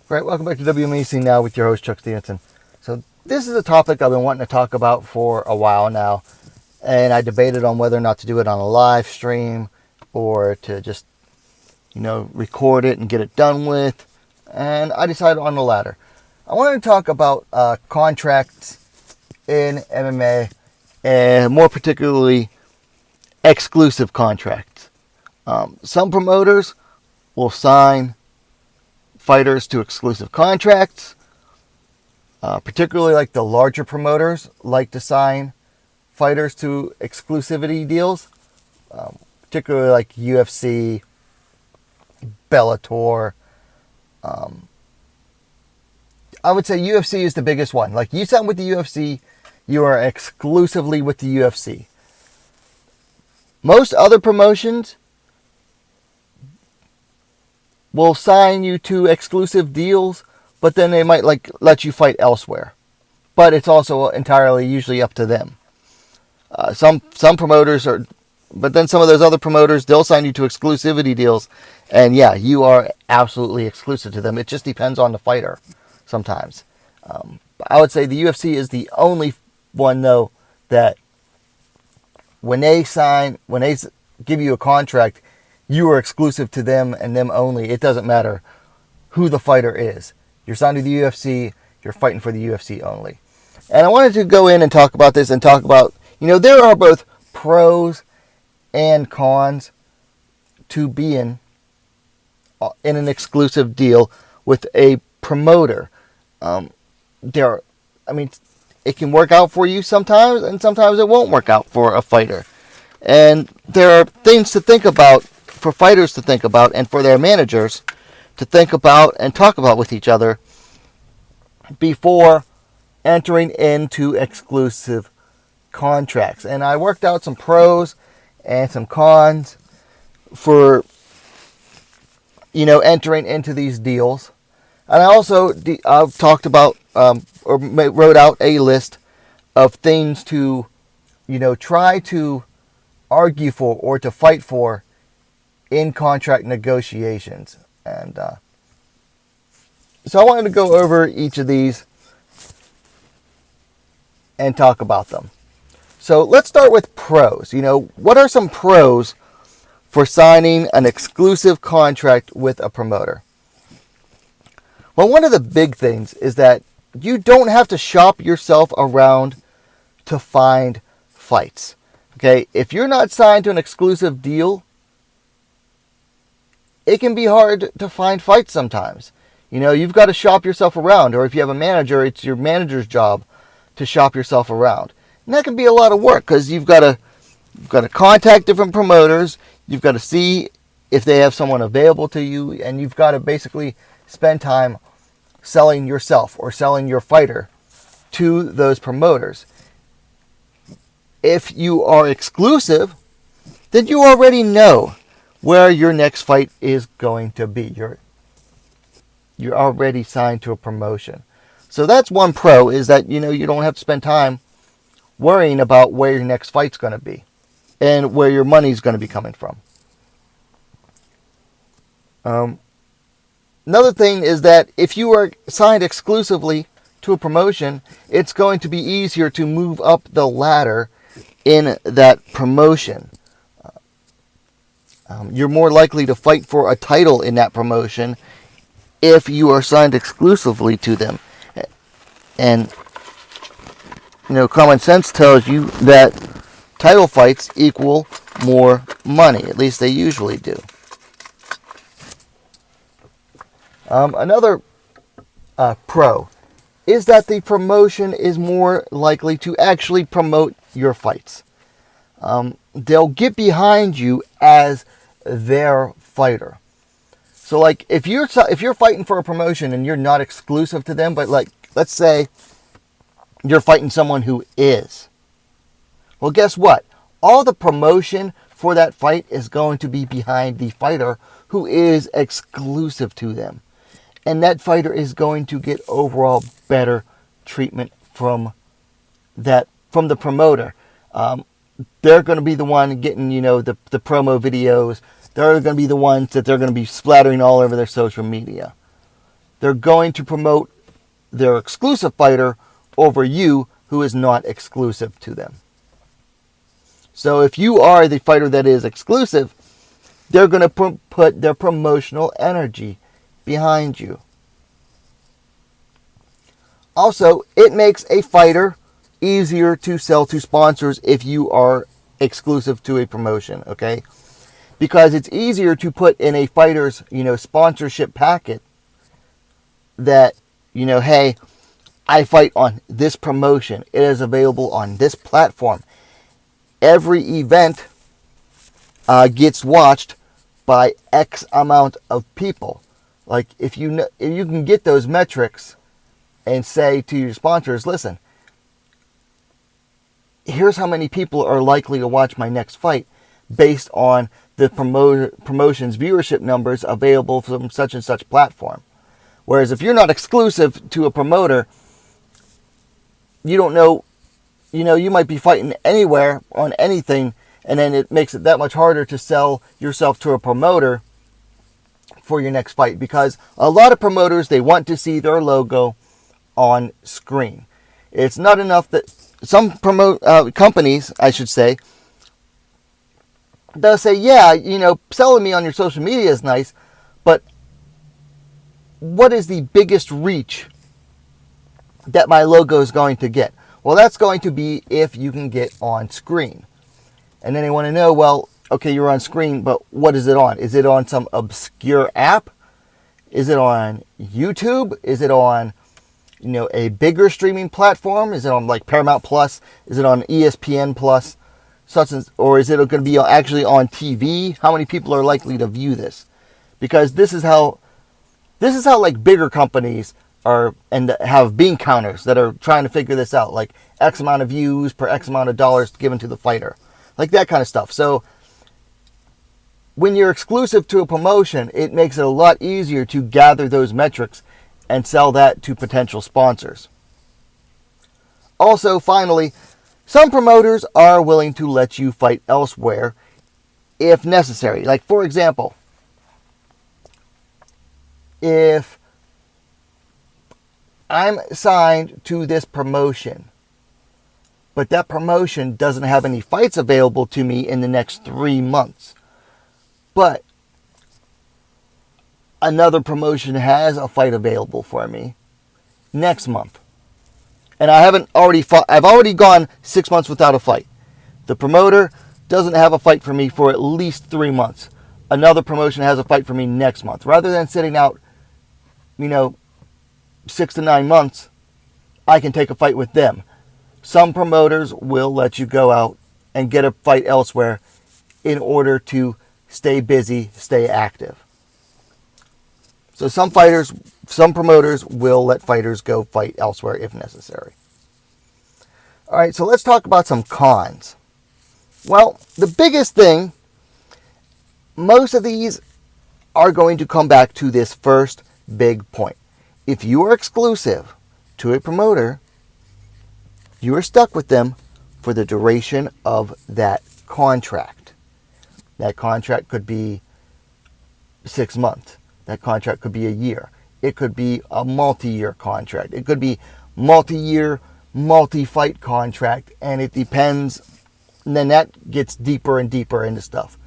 Right, welcome back to WMEC Now with your host, Chuck Stevenson. So this is a topic I've been wanting to talk about for a while now, and I debated on whether or not to do it on a live stream or to just, record it and get it done with, and I decided on the latter. I wanted to talk about contracts in MMA, and more particularly, exclusive contracts. Some promoters will sign fighters to exclusive contracts, particularly like the larger promoters like to sign fighters to exclusivity deals, particularly like UFC, Bellator. I would say UFC is the biggest one. Like, you sign with the UFC, you are exclusively with the UFC. Most other promotions will sign you to exclusive deals, but then they might let you fight elsewhere. But it's also entirely usually up to them. Some promoters are, but then some of those other promoters, they'll sign you to exclusivity deals, and yeah, you are absolutely exclusive to them. It just depends on the fighter sometimes. I would say the UFC is the only one though that when they give you a contract, you are exclusive to them and them only. It doesn't matter who the fighter is. You're signed to the UFC, you're fighting for the UFC only. And I wanted to go in and talk about this and talk about, there are both pros and cons to being in an exclusive deal with a promoter. It can work out for you sometimes, and sometimes it won't work out for a fighter. And there are things to think about, for fighters to think about, and for their managers to think about and talk about with each other before entering into exclusive contracts. And I worked out some pros and some cons for, entering into these deals. And I also talked about or wrote out a list of things to, try to argue for or to fight for in contract negotiations. And so I wanted to go over each of these and talk about them. So let's start with pros. What are some pros for signing an exclusive contract with a promoter? Well, one of the big things is that you don't have to shop yourself around to find fights. Okay, if you're not signed to an exclusive deal, it can be hard to find fights sometimes. You've got to shop yourself around, or if you have a manager, it's your manager's job to shop yourself around. And that can be a lot of work because you've got to contact different promoters, you've got to see if they have someone available to you, and you've got to basically spend time selling yourself or selling your fighter to those promoters. If you are exclusive, then you already know where your next fight is going to be. You're already signed to a promotion. So that's one pro, is that you don't have to spend time worrying about where your next fight's going to be and where your money's going to be coming from. Another thing is that if you are signed exclusively to a promotion, it's going to be easier to move up the ladder in that promotion. You're more likely to fight for a title in that promotion if you are signed exclusively to them. And, common sense tells you that title fights equal more money. At least they usually do. Another pro is that the promotion is more likely to actually promote your fights. They'll get behind you as their fighter. So, if you're fighting for a promotion and you're not exclusive to them, but let's say you're fighting someone who is. Well, guess what? All the promotion for that fight is going to be behind the fighter who is exclusive to them. And that fighter is going to get overall better treatment from the promoter. They're going to be the one getting, the promo videos. They're going to be the ones that they're going to be splattering all over their social media. they're going to promote their exclusive fighter over you who is not exclusive to them. So if you are the fighter that is exclusive, they're going to put their promotional energy behind you. Also, it makes a fighter easier to sell to sponsors if you are exclusive to a promotion, okay? Because it's easier to put in a fighter's, sponsorship packet that, hey, I fight on this promotion. It is available on this platform. Every event gets watched by X amount of people. Like if you can get those metrics and say to your sponsors, listen, here's how many people are likely to watch my next fight based on the promotion's viewership numbers available from such and such platform. Whereas if you're not exclusive to a promoter, you don't know, you might be fighting anywhere on anything, and then it makes it that much harder to sell yourself to a promoter for your next fight, because a lot of promoters, they want to see their logo on screen. It's not enough that some companies, I should say, they'll say, yeah, selling me on your social media is nice, but what is the biggest reach that my logo is going to get? Well, that's going to be if you can get on screen. And then they want to know, well, okay, you're on screen, but what is it on? Is it on some obscure app? Is it on YouTube? Is it on, a bigger streaming platform? Is it on like Paramount Plus? Is it on ESPN Plus? Or is it going to be actually on TV? How many people are likely to view this? Because this is how like bigger companies are, and have bean counters that are trying to figure this out, like X amount of views per X amount of dollars given to the fighter, like that kind of stuff. So when you're exclusive to a promotion, it makes it a lot easier to gather those metrics and sell that to potential sponsors. Also, finally, some promoters are willing to let you fight elsewhere if necessary. Like, for example, if I'm signed to this promotion, but that promotion doesn't have any fights available to me in the next 3 months, but another promotion has a fight available for me next month, and I've already gone 6 months without a fight. The promoter doesn't have a fight for me for at least 3 months. Another promotion has a fight for me next month. Rather than sitting out, 6 to 9 months, I can take a fight with them. Some promoters will let you go out and get a fight elsewhere in order to stay busy, stay active. So some promoters will let fighters go fight elsewhere if necessary. All right, so let's talk about some cons. Well, the biggest thing, most of these are going to come back to this first big point. If you are exclusive to a promoter, you are stuck with them for the duration of that contract. That contract could be 6 months. That contract could be a year. It could be a multi-year contract. It could be multi-year, multi-fight contract, and it depends. And then that gets deeper and deeper into stuff.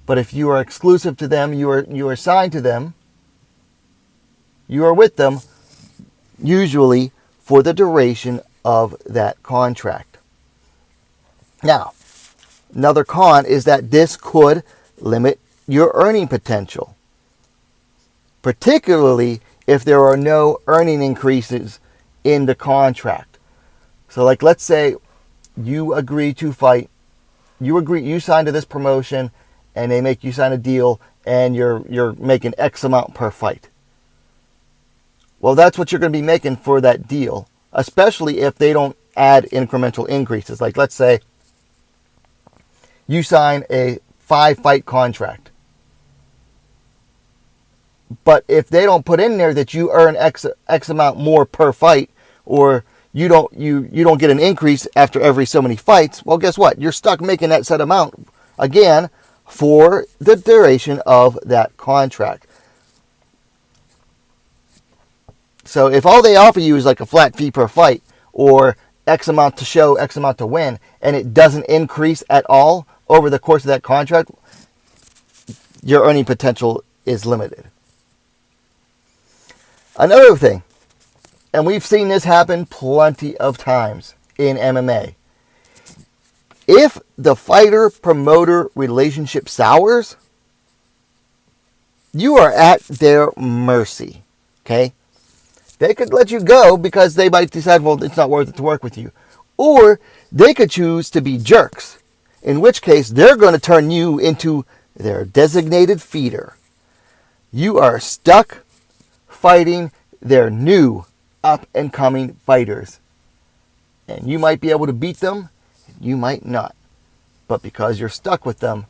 But if you are exclusive to them, you are signed to them, you are with them, usually for the duration of that contract. Now, another con is that this could limit your earning potential, particularly if there are no earning increases in the contract. So like, let's say you agree to fight, you sign to this promotion, and they make you sign a deal, and you're making X amount per fight. Well, that's what you're going to be making for that deal, especially if they don't add incremental increases. Like, let's say you sign a 5-fight contract, but if they don't put in there that you earn X amount more per fight, or you don't get an increase after every so many fights, well, guess what? You're stuck making that set amount again for the duration of that contract. So if all they offer you is like a flat fee per fight or X amount to show, X amount to win, and it doesn't increase at all over the course of that contract, your earning potential is limited. Another thing, and we've seen this happen plenty of times in MMA. If the fighter-promoter relationship sours, you are at their mercy, okay? They could let you go because they might decide, well, it's not worth it to work with you. Or they could choose to be jerks, in which case they're going to turn you into their designated feeder. You are stuck fighting their new up-and-coming fighters. And you might be able to beat them, you might not. But because you're stuck with them,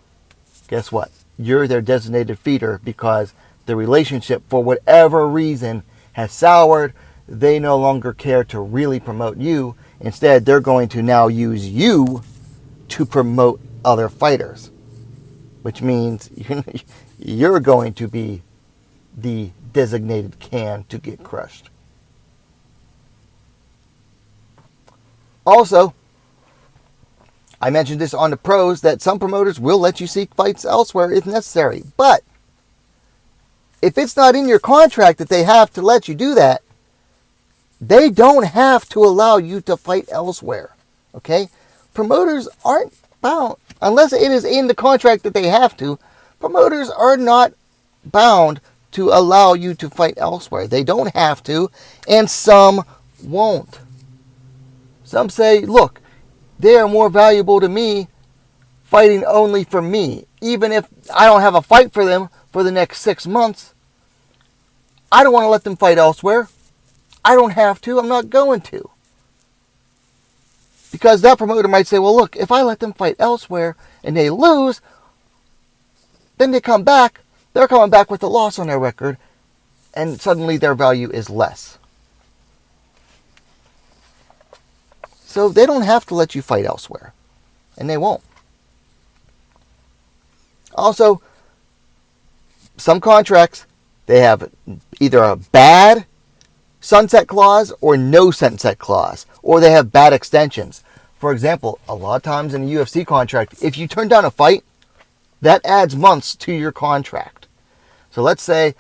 guess what? You're their designated feeder because the relationship, for whatever reason, has soured. They no longer care to really promote you. Instead, they're going to now use you to promote other fighters. Which means you're going to be the designated can to get crushed. Also, I mentioned this on the pros that some promoters will let you seek fights elsewhere if necessary. But if it's not in your contract that they have to let you do that, they don't have to allow you to fight elsewhere. Okay? Promoters aren't bound, unless it is in the contract that they have to, promoters are not bound to allow you to fight elsewhere. They don't have to, and some won't. Some say, look, they are more valuable to me fighting only for me. Even if I don't have a fight for them for the next 6 months, I don't want to let them fight elsewhere. I don't have to. I'm not going to. Because that promoter might say, well, look, if I let them fight elsewhere and they lose, then they come back. They're coming back with a loss on their record, and suddenly their value is less. So they don't have to let you fight elsewhere, and they won't. Also, some contracts, they have either a bad sunset clause or no sunset clause, or they have bad extensions. For example, a lot of times in a UFC contract, if you turn down a fight, that adds months to your contract. So let's say,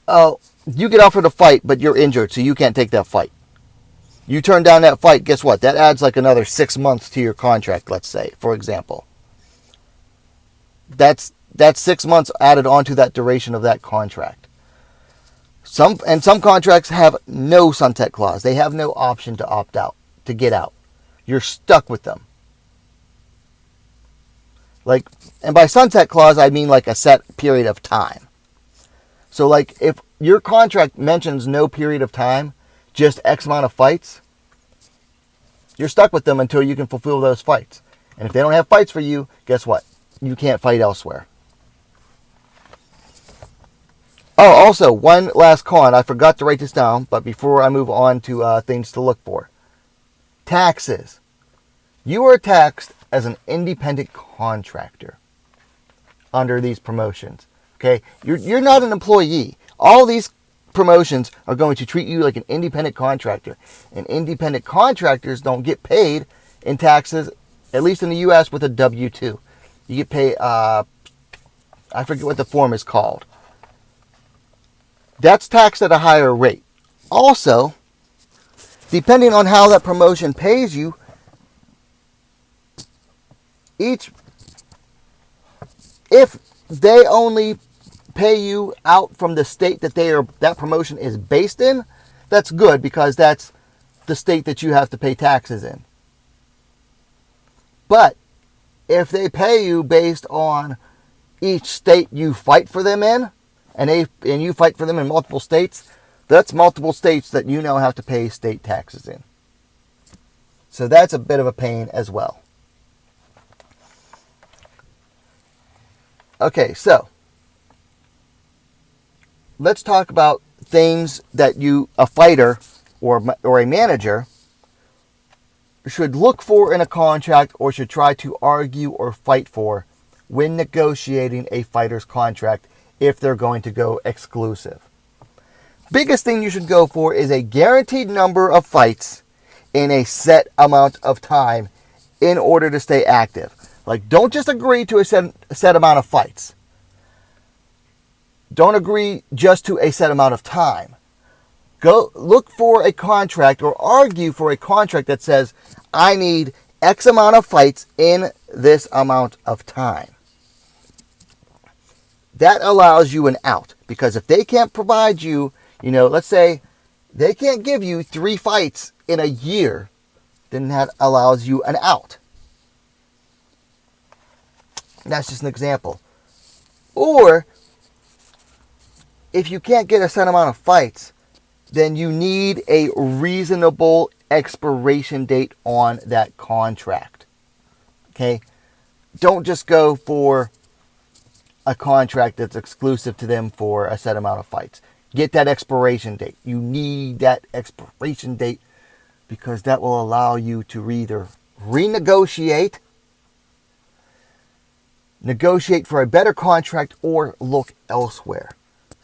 oh, you get offered a fight, but you're injured, so you can't take that fight. You turn down that fight, guess what? That adds like another 6 months to your contract, let's say, for example. That's 6 months added onto that duration of that contract. Some contracts have no sunset clause. They have no option to opt out, to get out. You're stuck with them. And by sunset clause, I mean like a set period of time. So like if your contract mentions no period of time, just X amount of fights, you're stuck with them until you can fulfill those fights. And if they don't have fights for you, guess what? You can't fight elsewhere. Oh, also, one last con. I forgot to write this down, but before I move on to things to look for. Taxes. You are taxed as an independent contractor under these promotions. Okay? You're not an employee. All these promotions are going to treat you like an independent contractor. And independent contractors don't get paid in taxes, at least in the U.S., with a W-2. You get paid, I forget what the form is called. That's taxed at a higher rate. Also, depending on how that promotion pays you, if they only pay you out from the state that promotion is based in, that's good because that's the state that you have to pay taxes in. But if they pay you based on each state you fight for them in, and you fight for them in multiple states, that's multiple states that you now have to pay state taxes in. So that's a bit of a pain as well. Okay, so let's talk about things that a fighter or a manager should look for in a contract or should try to argue or fight for when negotiating a fighter's contract if they're going to go exclusive. biggest thing you should go for is a guaranteed number of fights in a set amount of time in order to stay active. Like, don't just agree to a set amount of fights. Don't agree just to a set amount of time. Go look for a contract or argue for a contract that says, I need X amount of fights in this amount of time. That allows you an out. Because if they can't provide you, let's say they can't give you 3 fights in a year, then that allows you an out. That's just an example. Or, if you can't get a set amount of fights, then you need a reasonable expiration date on that contract. Okay? Don't just go for a contract that's exclusive to them for a set amount of fights. Get that expiration date. You need that expiration date because that will allow you to either renegotiate, negotiate for a better contract, or look elsewhere.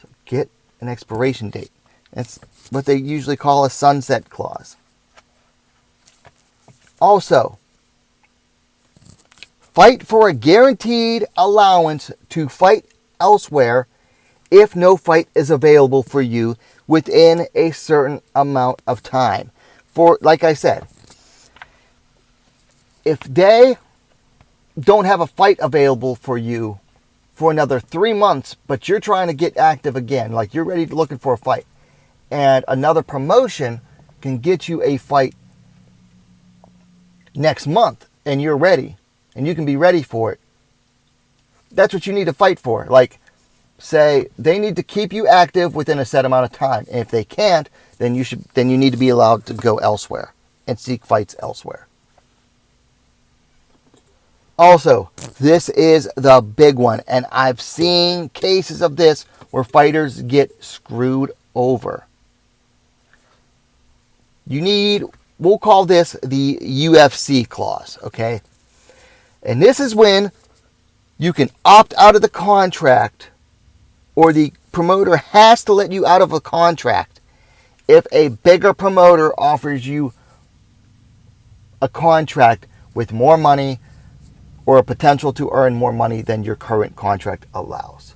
So get an expiration date. That's what they usually call a sunset clause. Also, fight for a guaranteed allowance to fight elsewhere if no fight is available for you within a certain amount of time. For, like I said, if they don't have a fight available for you for another 3 months, but you're trying to get active again, like you're ready looking for a fight, and another promotion can get you a fight next month, and you're ready, and you can be ready for it, that's what you need to fight for. Like, say they need to keep you active within a set amount of time. And if they can't, then you need to be allowed to go elsewhere and seek fights elsewhere. Also, this is the big one, and I've seen cases of this where fighters get screwed over. We'll call this the UFC clause, okay? And this is when you can opt out of the contract, or the promoter has to let you out of a contract if a bigger promoter offers you a contract with more money or a potential to earn more money than your current contract allows.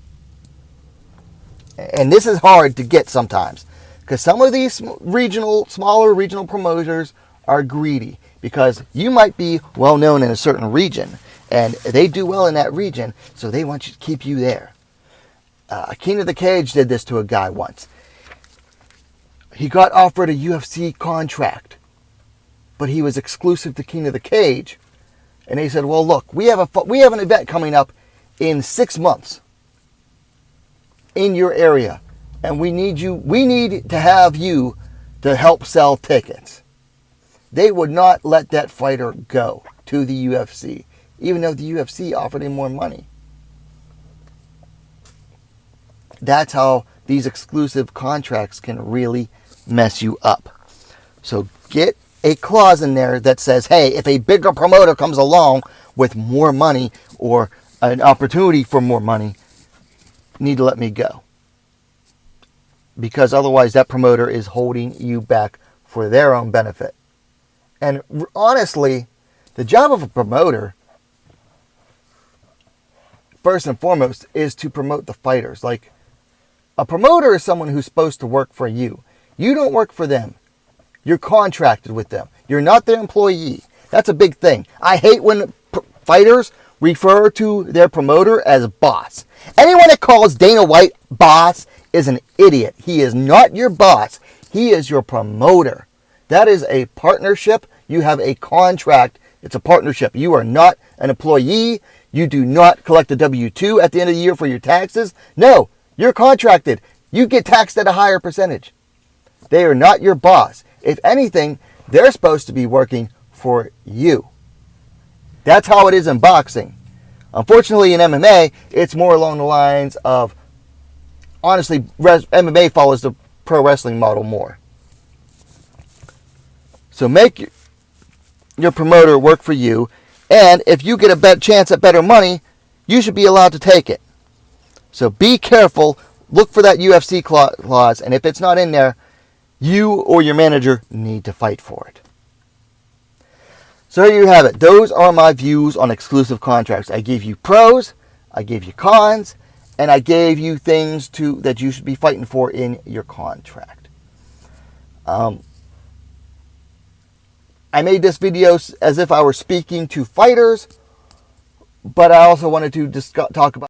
And this is hard to get sometimes, because some of these smaller regional promoters are greedy, because you might be well known in a certain region and they do well in that region, so they want you to keep you there. King of the Cage did this to a guy once. He got offered a UFC contract, but he was exclusive to King of the Cage. And they said, well, look, we have an event coming up in 6 months in your area, and we need to have you to help sell tickets. They would not let that fighter go to the UFC, even though the UFC offered him more money. That's how these exclusive contracts can really mess you up. So get a clause in there that says, hey, if a bigger promoter comes along with more money or an opportunity for more money, you need to let me go. Because otherwise that promoter is holding you back for their own benefit. And honestly, the job of a promoter, first and foremost, is to promote the fighters. Like, a promoter is someone who's supposed to work for you. You don't work for them. You're contracted with them. You're not their employee. That's a big thing. I hate when fighters refer to their promoter as boss. Anyone that calls Dana White boss is an idiot. He is not your boss. He is your promoter. That is a partnership. You have a contract. It's a partnership. You are not an employee. You do not collect a W-2 at the end of the year for your taxes. No, you're contracted. You get taxed at a higher percentage. They are not your boss. If anything, they're supposed to be working for you. That's how it is in boxing. Unfortunately, in MMA, it's more along the lines of, honestly, MMA follows the pro wrestling model more. So make your promoter work for you, and if you get a chance at better money, you should be allowed to take it. So be careful look for that UFC clause, and if it's not in there, you or your manager need to fight for it. So here you have it. Those are my views on exclusive contracts. I gave you pros, I gave you cons, and I gave you things that you should be fighting for in your contract. I made this video as if I were speaking to fighters, but I also wanted to talk about